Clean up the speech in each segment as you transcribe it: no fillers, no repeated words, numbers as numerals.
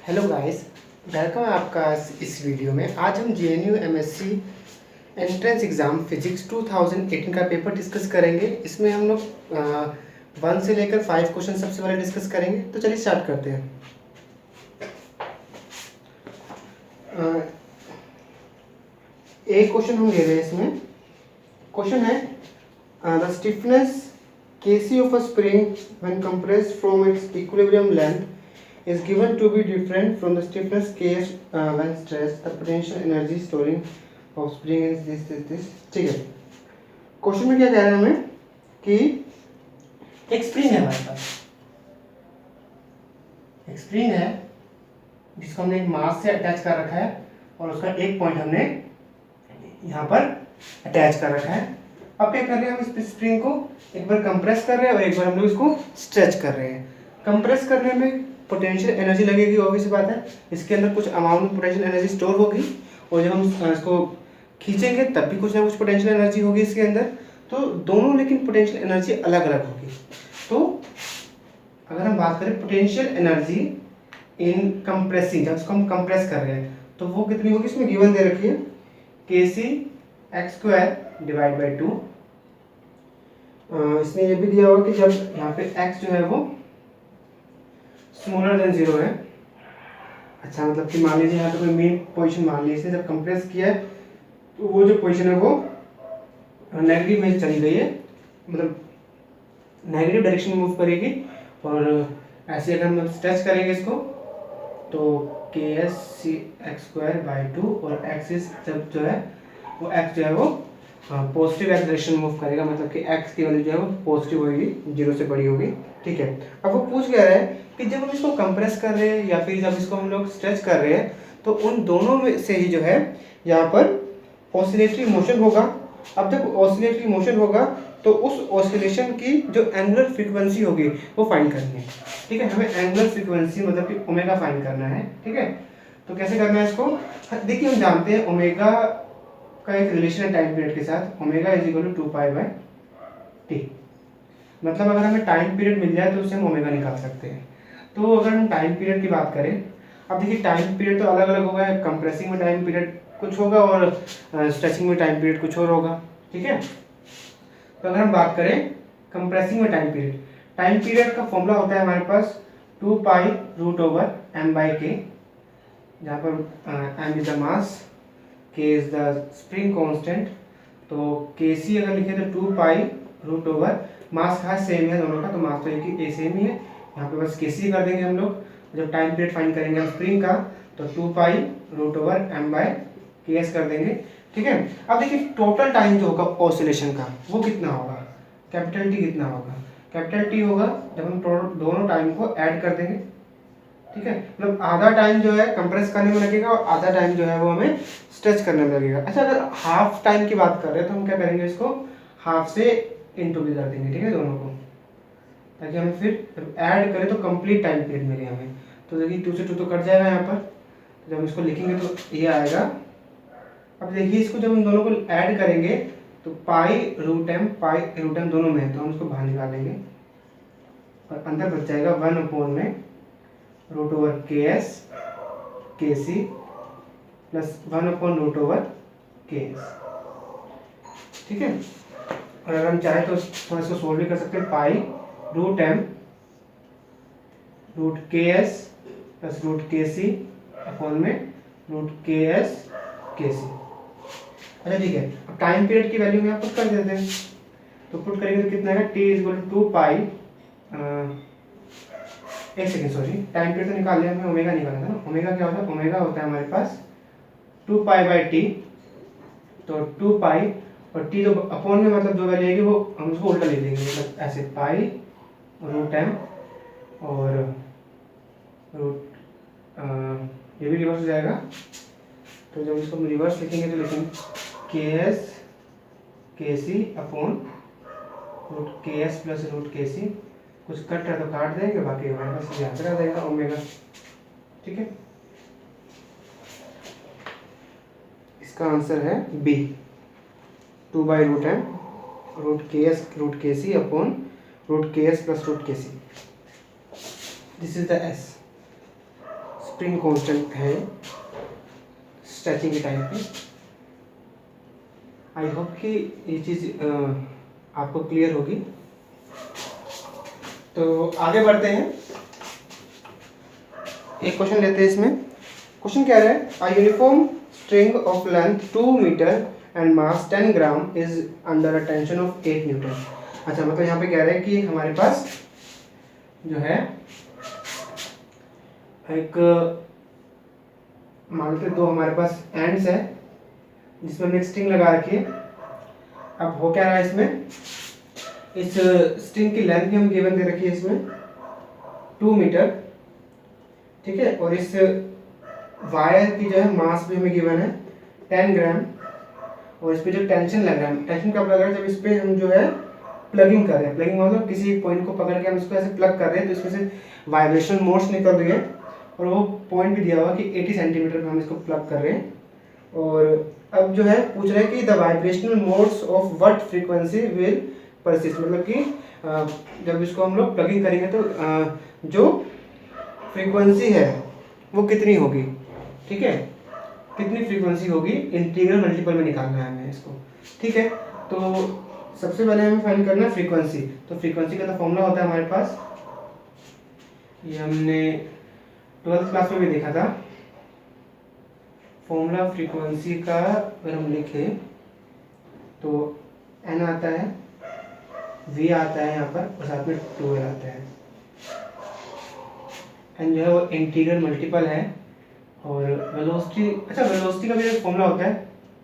Hello guys, welcome है आपका इस वीडियो में। आज हम JNU MSc entrance exam physics 2018 का पेपर डिस्कस करेंगे। इसमें हम लोग 1 से लेकर 5 क्वेश्चन सबसे पहले डिस्कस करेंगे। तो चलिए स्टार्ट करते हैं। एक क्वेश्चन हम ले रहे हैं। इसमें क्वेश्चन है the stiffness Kc of a spring when compressed from its equilibrium length is given to be different from the stiffness Ks when stressed. The potential energy storing of spring is this. ठीक है, question में क्या कह रहे हैं हमें कि एक स्प्रिंग है हमारे पास, एक स्प्रिंग है जिसको हमने एक मास से अटैच कर रखा है और उसका एक पॉइंट हमने यहाँ पर अटैच कर रखा है। अब क्या कर रहे हैं, हम इस स्प्रिंग को एक बार कंप्रेस कर रहे हैं और एक बार हम लोग इसको स्ट्रेच कर रहे हैं। कंप्रेस करने में पोटेंशियल एनर्जी लगेगी, ऑब्वियस बात है। इसके अंदर कुछ अमाउंट में पोटेंशियल एनर्जी स्टोर होगी और जब हम इसको खींचेंगे तब भी कुछ ना कुछ पोटेंशियल एनर्जी होगी इसके अंदर। तो दोनों लेकिन पोटेंशियल एनर्जी अलग अलग होगी। तो अगर हम बात करें पोटेंशियल एनर्जी इन कंप्रेसिंग, जब इसको हम कंप्रेस कर रहे हैं तो वो कितनी होगी, इसमें गिवन दे रखी है Kc x² डिवाइड बाई 2। इसमें ये भी दिया होगा कि जब यहाँ पे x जो है वो स्मॉलर देन 0 है। अच्छा, मतलब कि मान लीजिए यहाँ पे कोई मेन पोजीशन मान लीजिए, जब कंप्रेस किया है तो वो जो पोजीशन है वो नेगेटिव में चली गई है, मतलब नेगेटिव डायरेक्शन में मूव करेगी। और ऐसे अगर हम स्ट्रेच करेंगे इसको तो Ks x² बाई 2 और एक्सिस जब जो है वो x जो है वो पॉजिटिव एक्स डायरेक्शन मूव करेगा, मतलब कि x की वैल्यू जो है वो पॉजिटिव होगी, 0 से बड़ी होगी। ठीक है, अब वो पूछ कह रहा है कि जब हम इसको कंप्रेस कर रहे हैं या फिर जब इसको हम लोग स्ट्रेच कर रहे हैं तो उन दोनों में से ही जो है यहाँ पर ऑसिलेटरी मोशन होगा। अब जब ऑसिलेटरी मोशन होगा तो उस ऑसिलेशन की जो एंगुलर फ्रीक्वेंसी होगी वो फाइंड करनी है। ठीक है, हमें एंगुलर फ्रीक्वेंसी मतलब कि ओमेगा फाइंड करना है। ठीक है, तो कैसे करना है इसको, देखिए हम जानते हैं ओमेगा का एक रिलेशन है टाइम पीरियड के साथ, omega is equal to 2π/t। मतलब अगर हमें टाइम पीरियड मिल जाए तो उससे हम ओमेगा निकाल सकते हैं। तो अगर हम टाइम पीरियड की बात करें, अब देखिए टाइम पीरियड तो अलग अलग होगा, कंप्रेसिंग में टाइम पीरियड कुछ होगा और स्ट्रेचिंग में टाइम पीरियड कुछ और होगा। ठीक है, तो अगर हम बात करें कंप्रेसिंग में टाइम पीरियड का फॉर्मूला होता है हमारे पास 2π√m/k, जहाँ पर m is the mass, k is the spring constant. तो Kc अगर लिखे तो 2π√, मास का सेम है दोनों का, तो मास तो एक ही सेम ही है, यहाँ पे बस Kc कर देंगे हम लोग। जब टाइम पीरियड फाइंड करेंगे हम स्प्रिंग का तो 2π√m/ks कर देंगे। ठीक है, अब देखिए टोटल टाइम जो होगा ऑसिलेशन का वो कितना होगा, कैपिटल T कितना होगा, कैपिटल T होगा जब हम दोनों टाइम को ऐड कर देंगे। ठीक है, मतलब आधा टाइम जो है कंप्रेस करने में लगेगा और आधा टाइम जो है वो हमें स्ट्रेच करने में लगेगा। अच्छा, अगर हाफ टाइम की बात कर रहे हैं तो हम क्या करेंगे, इसको हाफ से इनटू भी कर देंगे। ठीक है, दोनों को, ताकि हमें फिर ऐड करें तो कंप्लीट टाइम पीरियड मिले हमें। तो देखिए 2 से 2 तो कट जाएगा यहाँ पर, जब हम इसको लिखेंगे तो ये आएगा। अब देखिए इसको जब हम दोनों को ऐड करेंगे तो पाई√m दोनों में है, तो हम इसको बाहर निकालेंगे और अंदर बच जाएगा 1/√Ks Kc प्लस 1/√Ks। ठीक है, और अगर हम चाहें तो थोड़ा सा सोल्व भी कर सकते हैं, पाई√m√Ks प्लस √Kc अपॉन में √Ks Kc। अच्छा ठीक है, अब टाइम पीरियड की वैल्यू में आप पुट कर देते हैं, तो पुट करेंगे तो कितना आएगा, T इज इक्वल टू 2π, एक सेकेंड सॉरी, टाइम पीरियड तो निकाल लिया, हमें ओमेगा निकालना था ना। ओमेगा क्या होता है, ओमेगा होता है हमारे पास 2π/t, तो 2π और t जो अपॉन में मतलब जो वैल्यू आएगी वो हम उसको उल्टा ले लेंगे, मतलब ऐसे पाई√m और ये भी रिवर्स हो जाएगा। तो जब इसको हम रिवर्स लिखेंगे तो लिखेंगे Ks Kc upon √Ks plus √Kc, कुछ कट रहा तो काट देंगे, बाकी हमारे पास यहाँ पे आ जाएगा ओमेगा। ठीक है, इसका आंसर है B, 2/√m√Ks upon √Ks plus √Kc। This is the S. Spring constant है स्ट्रेचिंग के टाइम पे। आई होप कि ये चीज़ आपको क्लियर होगी। तो आगे बढ़ते हैं, एक क्वेश्चन लेते हैं। इसमें क्वेश्चन क्या है, a uniform string of length 2 metre and mass 10 gram is under a tension of 8 newton. अच्छा, मतलब यहाँ पे कह रहा है कि हमारे पास जो है एक मान लीजिए दो हमारे पास एंड्स है जिसमें हमने एक स्ट्रिंग लगा रखी है। अब हो क्या रहा है इसमें, इस स्ट्रिंग की लेंथ भी हम गिवन दे रखी है इसमें 2 मीटर, ठीक है, और इस वायर की जो है मास भी हमें गिवन है 10 ग्राम, और इस पे जो टेंशन लग रहा है, टेंशन कब लग रहा है, जब इस पे हम जो है प्लगिंग कर रहे हैं। प्लगिंग मतलब किसी एक पॉइंट को पकड़ के हम इसको ऐसे प्लग कर रहे हैं तो इसमें से वाइब्रेशन मोड्स निकल रही है, और वो पॉइंट भी दिया हुआ कि 80 सेंटीमीटर पे हम इसको प्लग कर रहे हैं। और अब जो है पूछ रहे हैं कि the vibrational modes of what frequency will persist, मतलब कि जब इसको हम लोग प्लगिंग करेंगे तो जो फ्रीक्वेंसी है वो कितनी होगी, ठीक है, कितनी फ्रीक्वेंसी होगी, इंटीग्रल मल्टीपल में निकालना है हमें इसको, ठीक है। तो सबसे पहले हमें फाइंड करना है फ्रीक्वेंसी। तो फ्रीक्वेंसी का तो फॉर्मूला होता है हमारे पास, ये हमने 12th क्लास में भी देखा था। फॉर्मूला फ्रीक्वेंसी का अगर हम लिखें तो n आता है, v आता है यहाँ पर, और साथ में 2l आता है। n जो है वो इंटीग्रल मल्टीपल है, और वेलोसिटी, अच्छा वेलोसिटी का भी एक फॉर्मूला होता है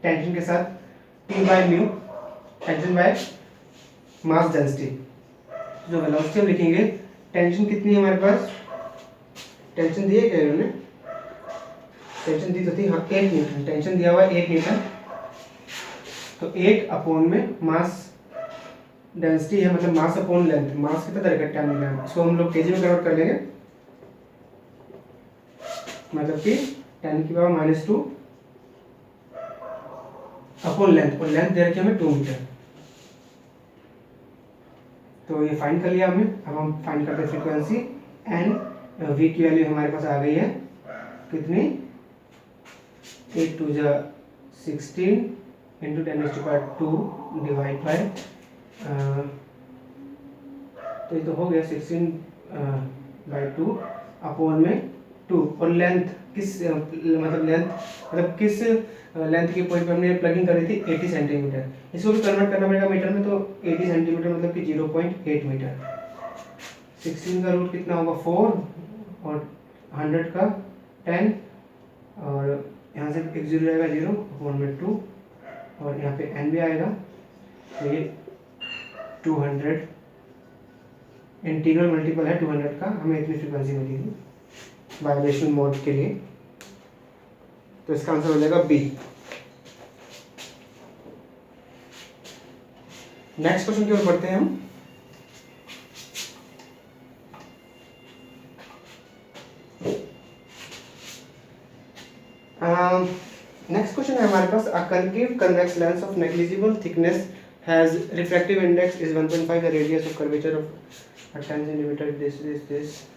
टेंशन के साथ, T by mu, tension by mass density. जो वेलोसिटी हम लिखेंगे, टेंशन कितनी है हमारे पास, टेंशन दी है क्या इन्होंने, टेंशन दी तो थी, हाँ 8 न्यूटन, टेंशन दिया हुआ है 8 न्यूटन, तो 8 अपॉन में मास डेंसिटी है, मतलब मास अपॉन लेंथ, मास कितना तरह का 10 ग्राम, इसको हम लोग केजी में कन्वर्ट कर लेंगे, मतलब कि 10 की पावर -2 अपॉन लेंथ, और लेंथ दे रखी है हमें 2 मीटर। तो ये फाइंड कर लिया हमने। अब हम फाइंड करते हैं फ्रीक्वेंसी, एंड वी की वैल्यू हमारे पास आ गई है कितनी, 8 2 जा 16 इंटू 10⁻², डिवाइड बाय, तो ये तो हो गया 16/2 अपॉन में 2, और लेंथ किस मतलब लेंथ, मतलब किस लेंथ के पॉइंट पे हमने प्लगिंग करी थी 80 सेंटीमीटर, इसको भी कन्वर्ट करना पड़ेगा मीटर में, तो 80 सेंटीमीटर मतलब कि 0.8 मीटर। 16 का रूट कितना होगा 4, और 100 का 10, और यहाँ से एक जीरो आएगा 0 अपॉन में 2, और यहाँ पे n भी आएगा, तो ये 200 इंटीग्रल मल्टीपल है 200 का, हमें इतनी फ्रीक्वेंसी मिलेगी वाइब्रेशन मोड के लिए। तो इसका आंसर हो जाएगा बी। नेक्स्ट क्वेश्चन की ओर बढ़ते हैं हम। नेक्स्ट क्वेश्चन है हमारे पास, a concave convex lens of negligible thickness has refractive index is 1.5, the radius of curvature of 10 centimetre, this.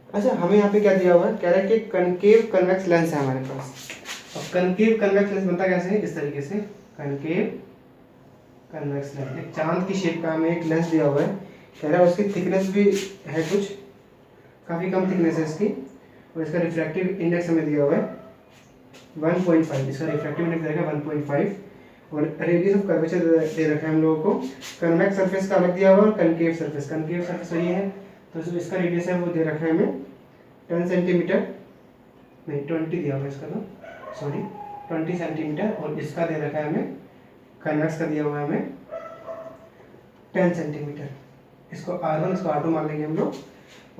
अच्छा, हमें यहाँ पे क्या दिया हुआ है, कह रहा है कि कनकेव कन्वेक्स लेंस है हमारे पास। अब कनकेव कन्वेक्स लेंस बनता कैसे है, इस तरीके से, कनकेव कन्वेक्स लेंस, एक चांद की शेप का हमें एक लेंस दिया हुआ है, कह रहा है उसकी थिकनेस भी है कुछ, काफ़ी कम थिकनेस है इसकी, और इसका रिफ्रैक्टिव इंडेक्स हमें दिया हुआ है 1.5, इसका रिफ्रैक्टिव इंडेक्स रहेगा 1.5, और रेडियस ऑफ कर्वेचर दे रखा है हम लोगों को। कन्वेक्स सरफेस का अलग दिया हुआ है, और कनकेव सरफेस वही है, तो जो इसका रेडियस है वो दे रखा है हमें 10 सेंटीमीटर, नहीं 20 दिया हुआ है इसका, तो सॉरी 20 सेंटीमीटर, और इसका दे रखा है हमें, कन्वेक्स का दिया हुआ है हमें 10 सेंटीमीटर। इसको R1 इसको R2 मान लेंगे हम लोग।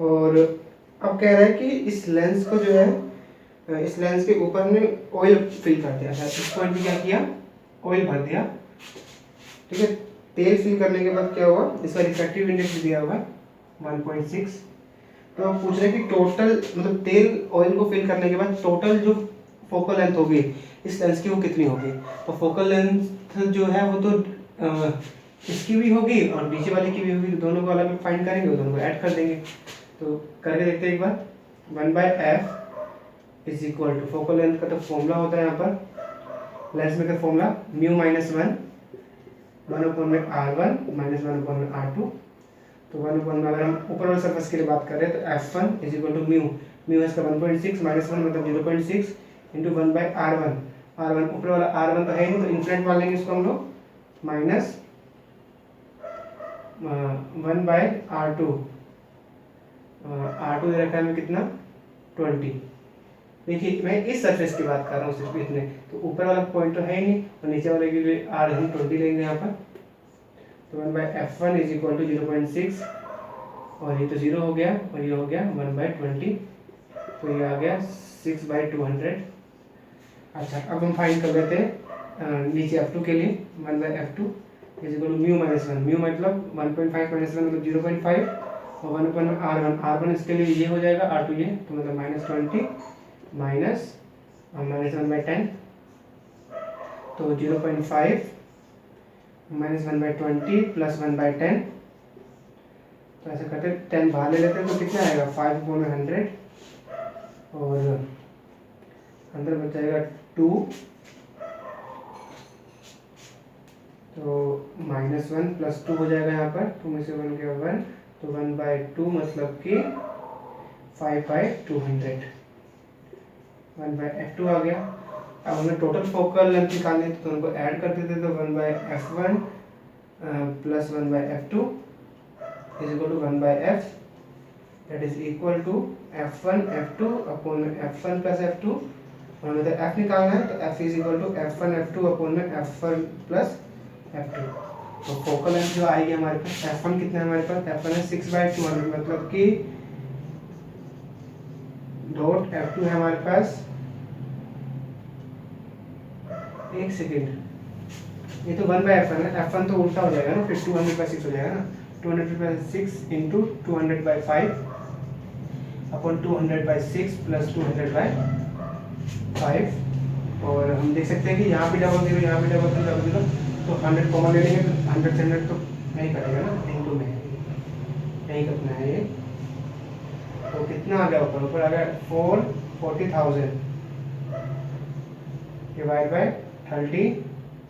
और अब कह रहा है कि इस लेंस को जो है, इस लेंस के ऊपर हमने ऑयल फिल कर दिया था, इस पॉइंट पे क्या किया, ऑयल भर दिया, ठीक है। तेल फिल करने के बाद क्या हुआ, इसका रिफ्रैक्टिव इंडेक्स दिया हुआ है 1.6। तो हम पूछ रहे हैं कि टोटल, मतलब तेल ऑयल को फिल करने के बाद टोटल जो फोकल लेंथ होगी इस लेंस की वो कितनी होगी। तो फोकल लेंथ जो है वो तो इसकी भी होगी और नीचे वाले की भी होगी, तो दोनों को अलग फाइंड करेंगे, दोनों को ऐड कर देंगे। तो करके देखते हैं एक बार। 1/f is equal to focal length का तो फॉर्मूला होता है यहाँ पर lens maker formula mu minus 1 upon में r1 माइनस 1 अपॉन में r2। तो 1 अपॉन में अगर हम ऊपर वाले सरफेस के लिए बात करें तो f1 is equal to mu इसका 1.6 माइनस 1 मतलब 0.6 इंटू 1/r1। r1 ऊपर वाला r1 तो है नहीं तो इन्फिनिट मान लेंगे इसको हम लोग माइनस 1/r2। r2 दे रखा है हमें कितना 20। देखिए मैं इस सरफेस की बात कर रहा हूँ सिर्फ इतने, तो ऊपर वाला पॉइंट तो है ही नहीं और नीचे वाले के लिए r हम 20 लेंगे यहाँ पर। तो 1/f1 इज इक्वल टू 0.6 और ये तो 0 हो गया और ये हो गया 1/20, तो ये आ गया 6/200। अच्छा अब हम फाइंड कर लेते हैं नीचे f2 के लिए 1/f2 is equal to mu minus 1। Mu मतलब 1.5 माइनस 1 मतलब 0.5 और 1 अपॉन r1 इसके लिए ये हो जाएगा r2 ये तो मतलब -20 माइनस -1/10 तो 0.5 माइनस 1/20 प्लस 1/10। तो ऐसा करते 10 बाहर ले लेते हैं तो कितना आएगा 5/100 और अंदर बच जाएगा 2 तो -1 प्लस 2 हो जाएगा यहाँ पर 2 में से 1 गया 1 तो 1/2 मतलब कि 5/200 1/f2 आ गया। अब हमें टोटल फोकल लेंथ निकालनी है तो उनको ऐड कर देते तो 1/f1 plus 1/f2 is equal to 1/f that is equal to f1 f2 upon f1 plus f2 और हमें तो f निकालना है तो f is equal to f1 f2 upon में f1 प्लस f2। तो फोकल लेंथ जो आएगी हमारे पास f1 कितना है हमारे पास f1 है 6/200 मतलब कि डॉट f2 है हमारे पास एक सेकेंड ये तो 1/f1 है f1 तो उल्टा हो जाएगा ना फिर 200/6 हो जाएगा ना 200/6 इंटू 200/5 अपॉन 200/6 प्लस 200/5 और हम देख सकते हैं कि यहाँ पे डबल जीरो यहाँ पे डबल जीरो तो 100 कॉमन ले लेंगे तो 100 से 100 तो नहीं कटेगा ना इंटू में नहीं करना है ये तो कितना आ गया ऊपर आ गया 440,000 डिवाइड बाय 30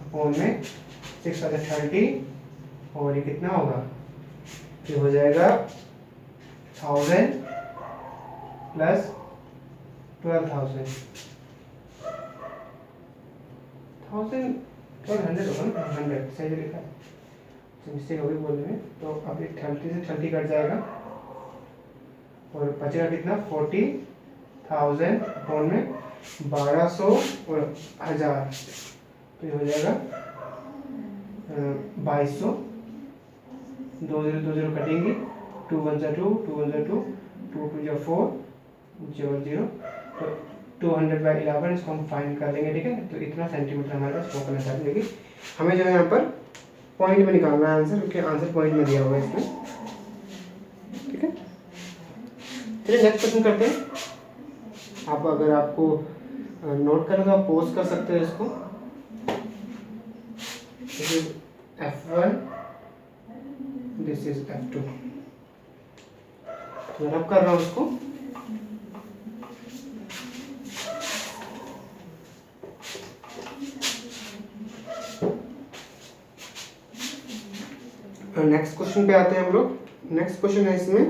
अपॉन में 6 का 30 और ये कितना होगा ये हो जाएगा 1000 प्लस 12,000 100 होगा ना 100 सही लिखा है मिस्टेक होगी बोलने में तो अब ये 30 से 30 कट जाएगा और बचेगा कितना 40,000 अपॉन में 1200 और 1000 तो ये हो जाएगा 2200 2 0 कटेंगे 2 1 जा 2 2 1 जा 2 2 2 जा 4 0 0 तो 200/11 इसको हम फाइंड कर लेंगे ठीक है। तो इतना सेंटीमीटर हमारे पास फोकल लेंथ आ जाएगी। हमें जो है यहाँ पर पॉइंट में निकालना है आंसर क्योंकि आंसर पॉइंट में दिया हुआ है इसमें ठीक है। चलिए नेक्स्ट क्वेश्चन करते हैं। आप अगर आपको नोट करना तो आप पोज कर सकते हैं इसको this is f1 this is f2 तो रब कर रहा हूँ उसको नेक्स्ट क्वेश्चन पे आते हैं हम लोग। नेक्स्ट क्वेश्चन है इसमें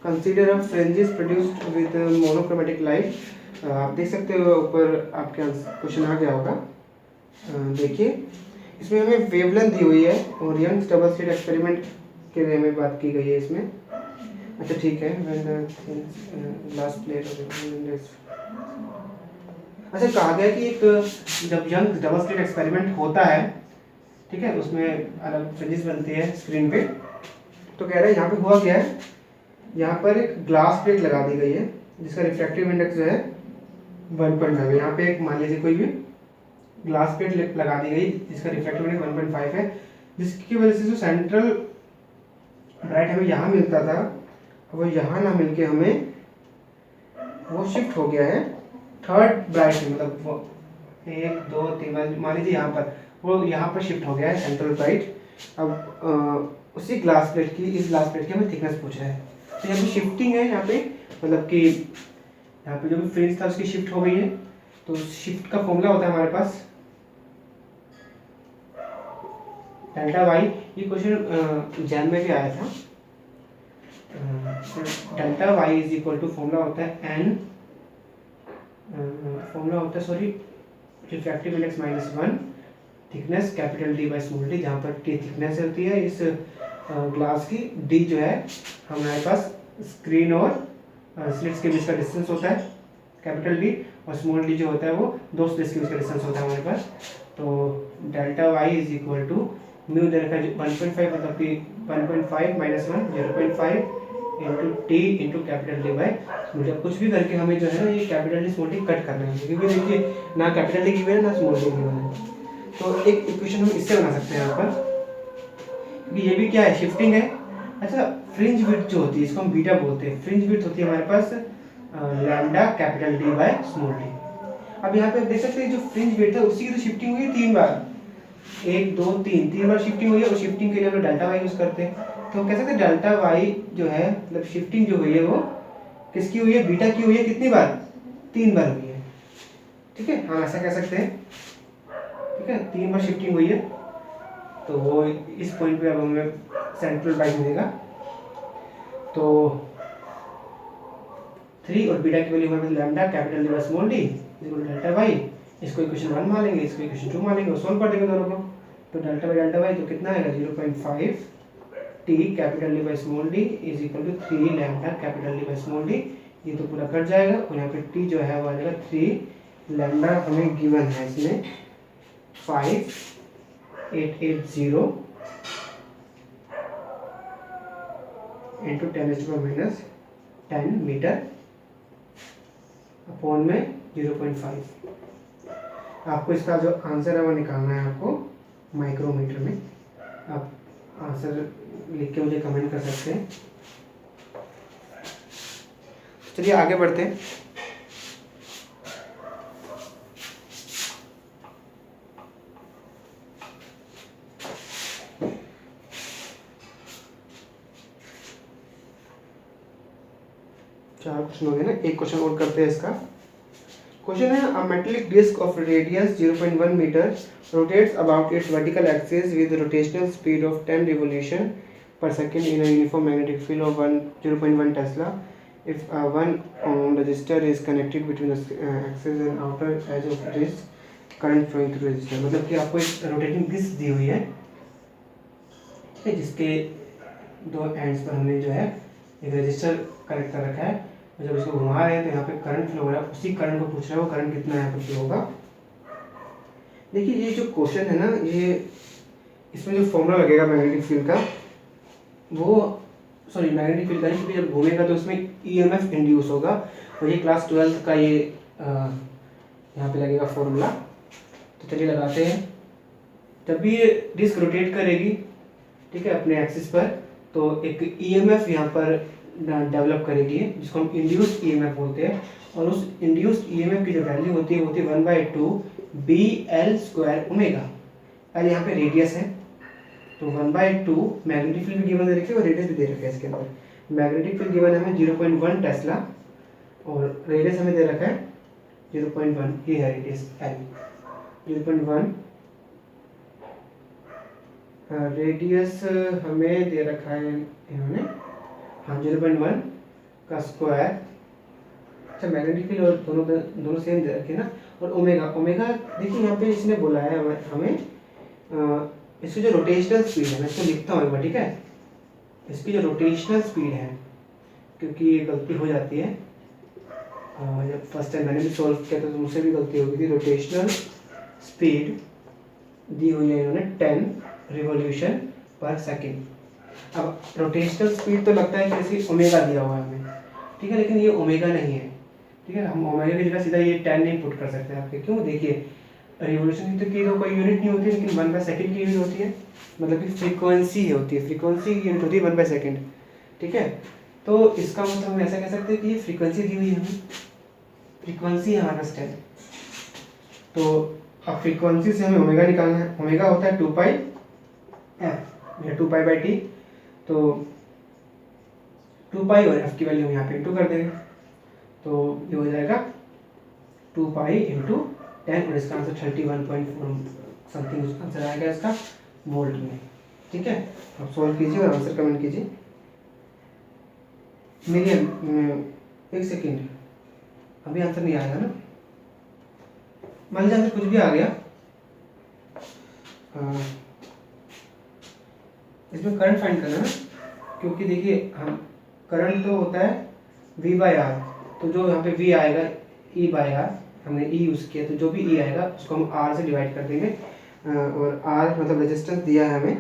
consider a fringes produced with monochromatic light. आप देख सकते हो ऊपर आपके क्वेश्चन आ गया होगा। देखिए इसमें हमें वेवलेंथ दी हुई है और यंग्स डबल स्लिट एक्सपेरिमेंट के लिए हमें बात की गई है इसमें। अच्छा ठीक है लास्ट प्लेट अच्छा कहा गया कि एक जब यंग डबल स्लिट एक्सपेरिमेंट होता है ठीक है उसमें अलग फ्रिंजेस बनती है स्क्रीन पे तो कह रहा है यहाँ पे हुआ क्या है यहाँ पर एक ग्लास प्लेट लगा दी गई है जिसका रिफ्रैक्टिव इंडेक्स जो है 1.5 यहाँ पे एक मान लीजिए कोई भी ग्लास प्लेट लगा दी गई जिसका रिफ्रैक्टिव इंडेक्स 1.5 है जिसकी वजह से जो सेंट्रल ब्राइट हमें यहाँ मिलता था वो यहाँ ना मिलके हमें वो शिफ्ट हो गया है थर्ड ब्राइट में मतलब वो 1 2 3 मान लीजिए यहाँ पर वो यहाँ पर शिफ्ट हो गया है सेंट्रल ब्राइट। अब उसी ग्लास प्लेट की, इस ग्लास प्लेट की हमें थिकनेस पूछ रहा है। तो यहाँ पे शिफ्टिंग है, यहाँ पे मतलब कि यहाँ पे जो भी फ्रिंज था उसकी शिफ्ट हो गई है। तो शिफ्ट का फॉर्मूला होता है हमारे पास डेल्टा वाई। ये क्वेश्चन जैम में भी आया था। Delta Y is equal to formula होता है एन, फॉर्मूला होता है sorry refractive index -1 thickness capital D by small d, जहाँ पर टी थिकनेस होती है इस ग्लास की, डी जो है हमारे पास स्क्रीन और स्लिट्स के बीच का डिस्टेंस होता है कैपिटल डी, और स्मॉल डी जो होता है वो दो स्लिट्स के बीच का डिस्टेंस होता है हमारे पास। तो delta Y is equal to mu दे रखा है 1.5 मतलब कि 1.5 -1 0.5 into T into capital D by small D. कुछ भी करके हमें जो है ना ये capital D small D cut करना है, क्योंकि देखिए ना कैपिटल डी गिवन है ना स्मॉल डी गिवन है। तो एक इक्वेशन हम इससे बना सकते हैं यहाँ पर, क्योंकि ये भी क्या है शिफ्टिंग है। अच्छा, फ्रिंज विड्थ जो होती है इसको हम बीटा बोलते हैं। फ्रिंज विड्थ होती है हमारे पास lambda capital D by small D. अब यहाँ पे आप देख सकते हैं जो फ्रिंज विड्थ है उसी की तो शिफ्टिंग हुई है 3 बार, 1 2 3 बार शिफ्टिंग हुई है, और शिफ्टिंग के लिए हम लोग डेल्टा वाई यूज करते हैं। तो हम कह सकते हैं डेल्टा वाई जो है मतलब शिफ्टिंग जो हुई है वो किसकी हुई है, बीटा की हुई है। कितनी बार, 3 बार हुई है। ठीक है, हम ऐसा कह सकते हैं। ठीक है, 3 बार शिफ्टिंग हुई है, तो वो इस पॉइंट पे अब हमें सेंट्रल राइट मिलेगा। तो 3 और बीटा की वैल्यू हमारे पास lambda capital D by small D equal delta Y. इसको इक्वेशन 1 मान लेंगे, इसको इक्वेशन 2 मान लेंगे और सॉल्व कर देंगे दोनों को। तो डेल्टा वाई तो कितना आएगा 0.5 t capital D by small d is equal to 3 lambda capital D by small d. ये तो पूरा कट जाएगा और यहाँ पे टी जो है वो आ जाएगा 3 लैम्डा हमें गिवन है इसमें 5880 इंटू 10⁻10 मीटर अपॉन में 0.5। आपको इसका जो आंसर है वो निकालना है आपको माइक्रोमीटर में। आप आंसर लिख के मुझे कमेंट कर सकते हैं। चलिए आगे बढ़ते हैं। चार क्वेश्चन हो गए ना, एक क्वेश्चन और करते हैं इसका। क्वेश्चन है a metallic disc of radius 0.1 metre rotates about its vertical axis with rotational speed of 10 revolution per second in a uniform magnetic field of 0.1 Tesla. If one ohm resistor is connected between the axis and outer edge of this, current flowing through resistor। मतलब कि आपको एक rotating disc दी हुई है, ठीक है, जिसके दो एंड्स पर हमने जो है एक रजिस्टर कनेक्ट कर रखा है, और जब इसको घुमा रहे हैं तो यहाँ पे करंट फ्लो हो रहा है। उसी करंट को पूछ रहा है वो करंट कितना यहाँ पर फ्लो होगा। देखिए ये जो क्वेश्चन है ना, ये इसमें जो फॉर्मूला लगेगा मैग्नेटिक फील्ड का वो मैग्नेटिक फील्ड का नहीं, क्योंकि जब घूमेगा तो उसमें ईएमएफ इंड्यूस होगा, और ये क्लास 12th का ये यहाँ पे लगेगा फॉर्मूला। तो चलिए लगाते हैं। जब भी ये डिस्क रोटेट करेगी, ठीक है, अपने एक्सिस पर, तो एक ईएमएफ यहाँ पर डेवलप करेगी जिसको हम इंड्यूस्ड ईएमएफ बोलते हैं। और उस इंड्यूस्ड ईएमएफ की जो वैल्यू होती है वो होती है 1/2 BL² ओमेगा। एल यहाँ पे रेडियस है, तो 1/2 मैग्नेटिक फील्ड भी गिवन दे रखी है और रेडियस भी दे रखा है। इसके अंदर मैग्नेटिक फील्ड गिवन है हमें 0.1 टेस्ला और रेडियस हमें दे रखा है 0.1, ये है रेडियस एल 0.1। रेडियस हमें दे रखा है इन्होंने, हाँ 0.1 का स्क्वायर। अच्छा, मैग्नेटिक फील्ड और दोनों सेम दे रखे ना। और ओमेगा देखिए यहाँ पे इसने बोला है हमें इसकी जो रोटेशनल स्पीड है, मैं इसको लिखता हूँ एक बार, ठीक है। इसकी जो रोटेशनल स्पीड है, क्योंकि ये गलती हो जाती है, जब फर्स्ट टाइम मैंने भी सॉल्व किया था तो मुझसे भी गलती हो गई थी। रोटेशनल स्पीड दी हुई है इन्होंने 10 रिवॉल्यूशन पर सेकेंड। अब रोटेशनल स्पीड तो लगता है कि जैसे ओमेगा दिया हुआ है हमें, ठीक है, लेकिन ये ओमेगा नहीं है, ठीक है। हम ओमेगा की जगह सीधा ये 10 नहीं पुट कर सकते आपके, क्यों? देखिए रिवॉल्यूशन की तो कोई यूनिट नहीं होती, लेकिन 1/सेकंड की यूनिट होती है, मतलब कि फ्रीक्वेंसी होती है, फ्रीक्वेंसी की यूनिट होती है 1/सेकंड, ठीक है। तो इसका मतलब हम ऐसा कह सकते हैं कि ये फ्रीक्वेंसी दी हुई है हमें, फ्रीक्वेंसी है हमारे पास 10। तो अब फ्रीक्वेंसी से हमें ओमेगा निकालना है। ओमेगा होता है 2πf या 2π/t। तो 2 पाई और एफ की वैल्यू हम यहाँ पे इंटू कर देंगे, तो ये हो जाएगा 2 पाई इंटू 10 और इसका आंसर 31.4 समथिंग आंसर आएगा इसका वोल्ट में। ठीक है, आप सॉल्व कीजिए और आंसर कमेंट कीजिए। मेरी एक सेकेंड, अभी आंसर नहीं आएगा ना, मान लीजिए आंसर कुछ भी आ गया, इसमें करंट फाइंड करना है, क्योंकि देखिए हम करंट तो होता है V बाई आर, तो जो यहाँ पे V आएगा E बाई आर, हमने E यूज़ किया, तो जो भी E आएगा उसको हम R से डिवाइड कर देंगे, और R मतलब रेजिस्टेंस दिया है हमें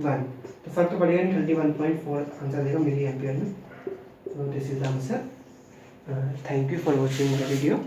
1, तो फर्क तो पड़ेगा नहीं, 31.4 आंसर देगा मिली एम्पियर में। So this is the answer. Thank you for watching the video.